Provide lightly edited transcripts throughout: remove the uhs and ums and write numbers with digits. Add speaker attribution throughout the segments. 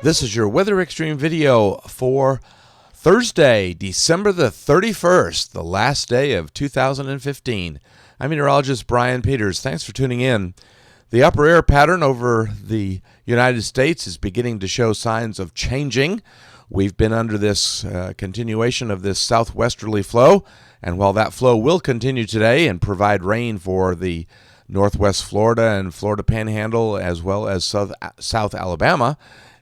Speaker 1: This is your Weather Xtreme video for Thursday, December the 31st, the last day of 2015. I'm meteorologist Brian Peters. Thanks for tuning in. The upper air pattern over the United States is beginning to show signs of changing. We've been under this continuation of this southwesterly flow, and while that flow will continue today and provide rain for the northwest Florida and Florida Panhandle as well as South Alabama,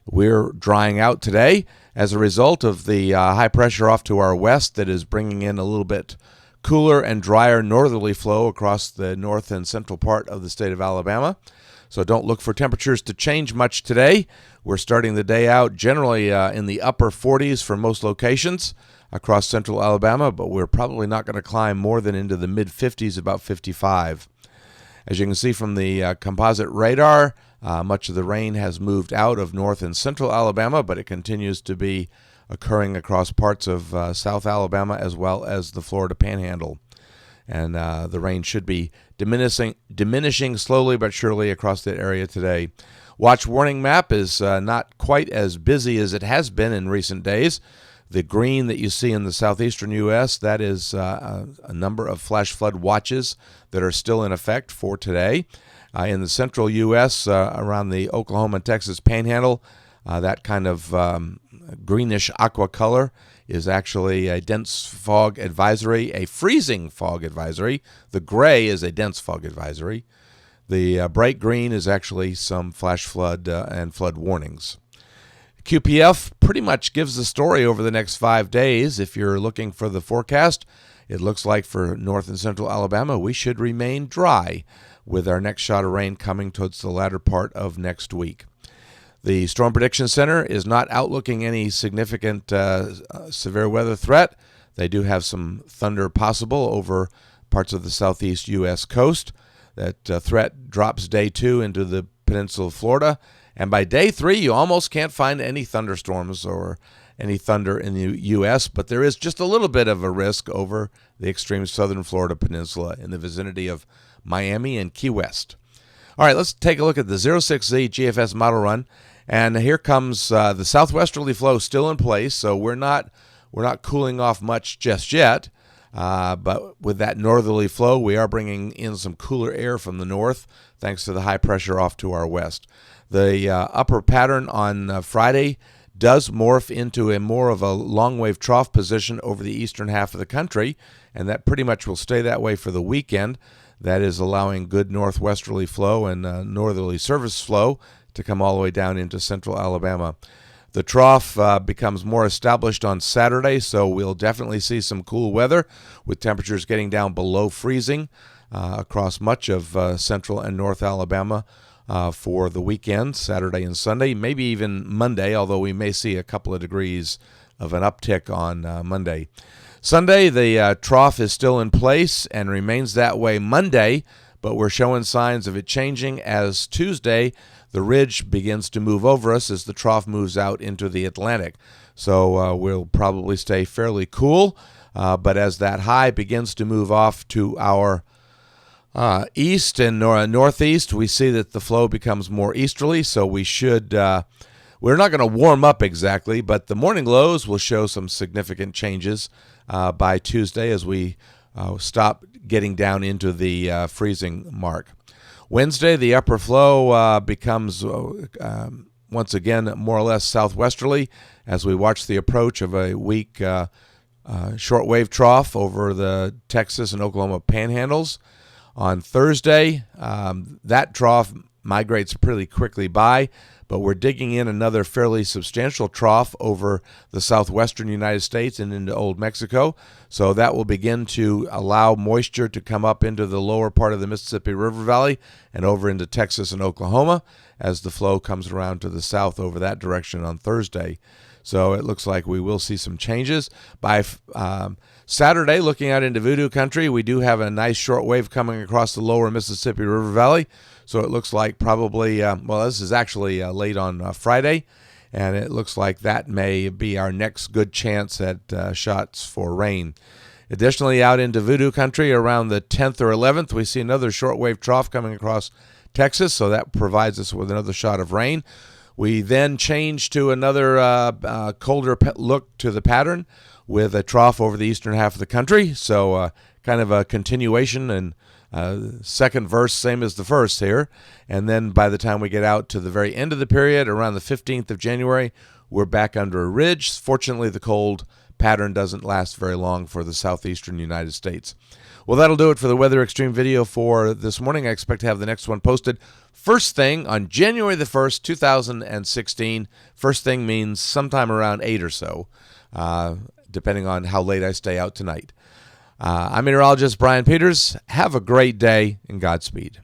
Speaker 1: we're drying out today as a result of the high pressure off to our west that is bringing in a little bit cooler and drier northerly flow across the north and central part of the state of Alabama. So don't look for temperatures to change much today. We're starting the day out generally in the upper 40s for most locations across central Alabama, but we're probably not going to climb more than into the mid-50s, about 55. As you can see from the composite radar, much of the rain has moved out of north and central Alabama, but it continues to be occurring across parts of South Alabama as well as the Florida Panhandle. And the rain should be diminishing slowly but surely across that area today. Watch warning map is not quite as busy as it has been in recent days. The green that you see in the southeastern U.S., that is a number of flash flood watches that are still in effect for today. In the central U.S., around the Oklahoma and Texas Panhandle, that kind of greenish aqua color is actually a dense fog advisory, a freezing fog advisory. The gray is a dense fog advisory. The bright green is actually some flash flood and flood warnings. QPF pretty much gives the story over the next 5 days. If you're looking for the forecast, it looks like for north and central Alabama, we should remain dry with our next shot of rain coming towards the latter part of next week. The Storm Prediction Center is not outlooking any significant severe weather threat. They do have some thunder possible over parts of the Southeast U.S. coast. That threat drops day 2 into the peninsula of Florida. And by day 3, you almost can't find any thunderstorms or any thunder in the U.S., but there is just a little bit of a risk over the extreme southern Florida peninsula in the vicinity of Miami and Key West. All right, let's take a look at the 06Z GFS model run. And here comes the southwesterly flow still in place, so we're not cooling off much just yet. But with that northerly flow, we are bringing in some cooler air from the north, thanks to the high pressure off to our west. The upper pattern on Friday does morph into a more of a long wave trough position over the eastern half of the country, and that pretty much will stay that way for the weekend. That is allowing good northwesterly flow and northerly surface flow to come all the way down into central Alabama. The trough becomes more established on Saturday, so we'll definitely see some cool weather with temperatures getting down below freezing across much of central and north Alabama for the weekend, Saturday and Sunday, maybe even Monday, although we may see a couple of degrees of an uptick on Monday. Sunday, the trough is still in place and remains that way Monday, but we're showing signs of it changing as Tuesday, the ridge begins to move over us as the trough moves out into the Atlantic. So we'll probably stay fairly cool, but as that high begins to move off to our east and northeast, we see that the flow becomes more easterly, so we should, we're not going to warm up exactly, but the morning lows will show some significant changes by Tuesday as we stop getting down into the freezing mark. Wednesday, the upper flow becomes once again more or less southwesterly as we watch the approach of a weak shortwave trough over the Texas and Oklahoma panhandles. On Thursday, that trough migrates pretty quickly by, but we're digging in another fairly substantial trough over the southwestern United States and into Old Mexico. So that will begin to allow moisture to come up into the lower part of the Mississippi River Valley and over into Texas and Oklahoma as the flow comes around to the south over that direction on Thursday. So it looks like we will see some changes. By Saturday, looking out into Voodoo Country, we do have a nice short wave coming across the lower Mississippi River Valley. So it looks like probably, this is actually late on Friday, and it looks like that may be our next good chance at shots for rain. Additionally, out into Voodoo Country around the 10th or 11th, we see another shortwave trough coming across Texas, so that provides us with another shot of rain. We then change to another colder look to the pattern with a trough over the eastern half of the country. So kind of a continuation and second verse, same as the first here. And then by the time we get out to the very end of the period, around the 15th of January, we're back under a ridge. Fortunately, the cold pattern doesn't last very long for the southeastern United States. Well, that'll do it for the Weather Xtreme video for this morning. I expect to have the next one posted first thing on January the 1st, 2016. First thing means sometime around 8 or so, depending on how late I stay out tonight. I'm meteorologist Brian Peters. Have a great day and Godspeed.